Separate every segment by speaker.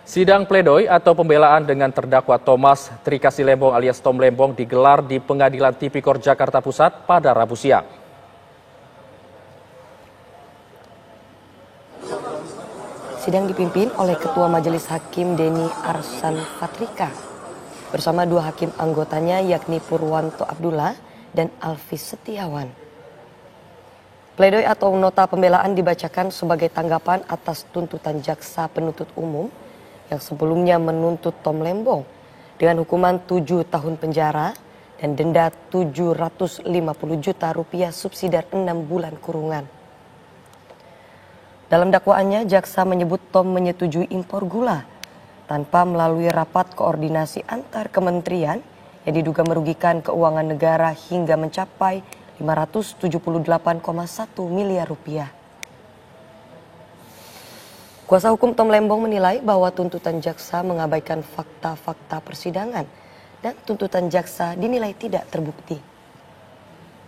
Speaker 1: Sidang pledoi atau pembelaan dengan terdakwa Thomas Trikasih Lembong alias Tom Lembong digelar di Pengadilan Tipikor Jakarta Pusat pada Rabu siang.
Speaker 2: Sidang dipimpin oleh Ketua Majelis Hakim Denny Arsan Fatrika bersama dua hakim anggotanya yakni Purwanto Abdullah dan Alvis Setiawan. Pledoi atau nota pembelaan dibacakan sebagai tanggapan atas tuntutan jaksa penuntut umum yang sebelumnya menuntut Tom Lembong dengan hukuman 7 tahun penjara dan denda 750 juta rupiah subsidiar 6 bulan kurungan. Dalam dakwaannya, jaksa menyebut Tom menyetujui impor gula tanpa melalui rapat koordinasi antar kementerian yang diduga merugikan keuangan negara hingga mencapai 578,1 miliar rupiah. Kuasa hukum Tom Lembong menilai bahwa tuntutan jaksa mengabaikan fakta-fakta persidangan dan tuntutan jaksa dinilai tidak terbukti.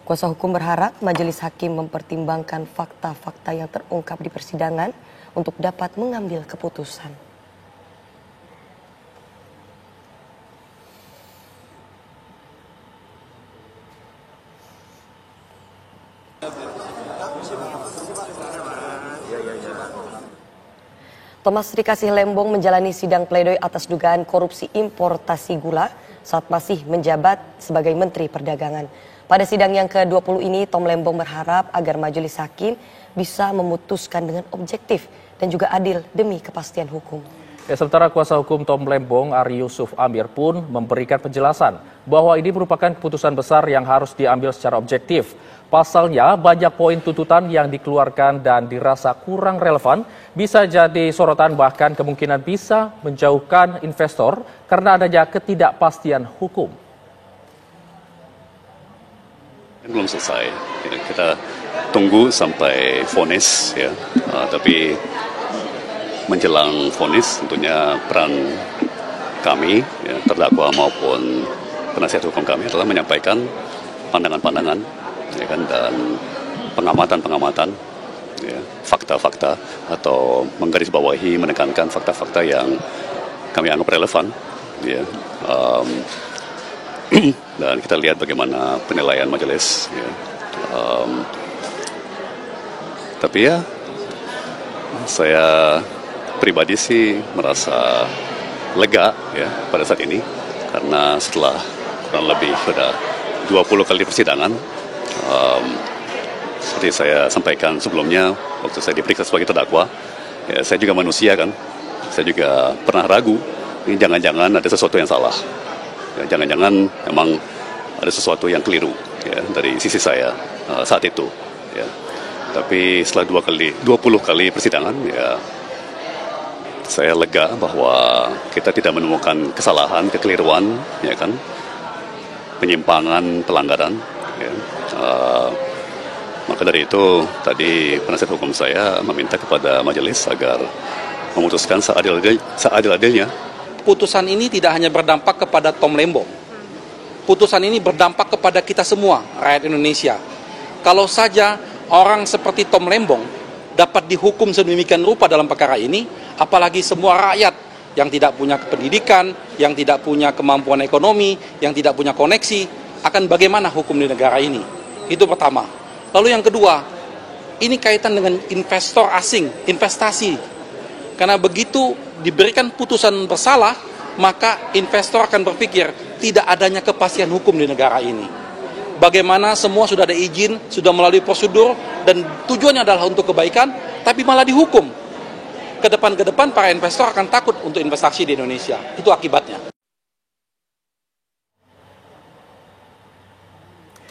Speaker 2: Kuasa hukum berharap majelis hakim mempertimbangkan fakta-fakta yang terungkap di persidangan untuk dapat mengambil keputusan. Thomas Trikasih Lembong menjalani sidang pledoi atas dugaan korupsi importasi gula saat masih menjabat sebagai Menteri Perdagangan. Pada sidang yang ke-20 ini, Tom Lembong berharap agar majelis hakim bisa memutuskan dengan objektif dan juga adil demi kepastian hukum.
Speaker 1: Sementara kuasa hukum Tom Lembong, Ari Yusuf Amir pun memberikan penjelasan bahwa ini merupakan keputusan besar yang harus diambil secara objektif. Pasalnya, banyak poin tuntutan yang dikeluarkan dan dirasa kurang relevan bisa jadi sorotan, bahkan kemungkinan bisa menjauhkan investor karena adanya ketidakpastian hukum.
Speaker 3: Belum selesai, kita tunggu sampai vonis ya, tapi menjelang vonis tentunya peran kami ya, terdakwa maupun penasihat hukum kami adalah menyampaikan pandangan-pandangan ya kan, dan pengamatan-pengamatan ya, fakta-fakta atau menggarisbawahi menekankan fakta-fakta yang kami anggap relevan ya. Dan kita lihat bagaimana penilaian majelis ya. Tapi ya saya pribadi sih merasa lega ya pada saat ini, karena setelah kurang lebih sudah 20 kali persidangan, seperti saya sampaikan sebelumnya waktu saya diperiksa sebagai terdakwa, ya, saya juga manusia kan, saya juga pernah ragu, ini jangan-jangan ada sesuatu yang salah, ya, jangan-jangan memang ada sesuatu yang keliru ya, dari sisi saya saat itu. Ya. Tapi setelah 20 kali persidangan, ya saya lega bahwa kita tidak menemukan kesalahan, kekeliruan, ya kan, penyimpangan, pelanggaran. Ya. Maka dari itu tadi penasihat hukum saya meminta kepada majelis agar memutuskan seadil-adilnya.
Speaker 4: Putusan ini tidak hanya berdampak kepada Tom Lembong. Putusan ini berdampak kepada kita semua, rakyat Indonesia. Kalau saja orang seperti Tom Lembong dapat dihukum sedemikian rupa dalam perkara ini, apalagi semua rakyat yang tidak punya pendidikan, yang tidak punya kemampuan ekonomi, yang tidak punya koneksi, akan bagaimana hukum di negara ini. Itu pertama. Lalu yang kedua, ini kaitan dengan investor asing, investasi. Karena begitu diberikan putusan bersalah, maka investor akan berpikir tidak adanya kepastian hukum di negara ini. Bagaimana semua sudah ada izin, sudah melalui prosedur, dan tujuannya adalah untuk kebaikan, tapi malah dihukum. Ke depan para investor akan takut untuk investasi di Indonesia. Itu akibatnya.